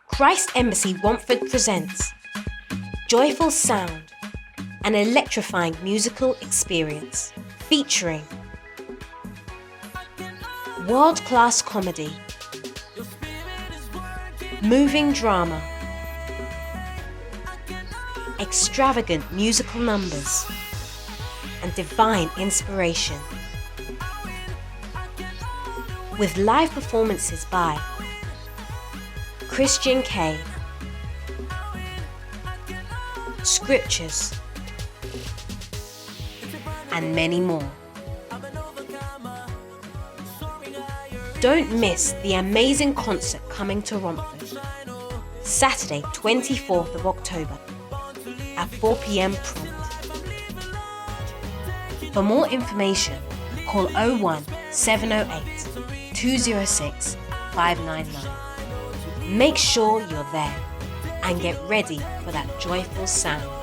Christ Embassy Romford presents Joyful Sound, an electrifying musical experience featuring world-class comedy, moving drama, extravagant musical numbers, and divine inspiration. With live performances by Christian K, Scriptures, and many more. Don't miss the amazing concert coming to Romford, Saturday 24th of October at 4 p.m. prompt. For more information, call 01 708 206 599. Make sure you're there and get ready for that joyful sound.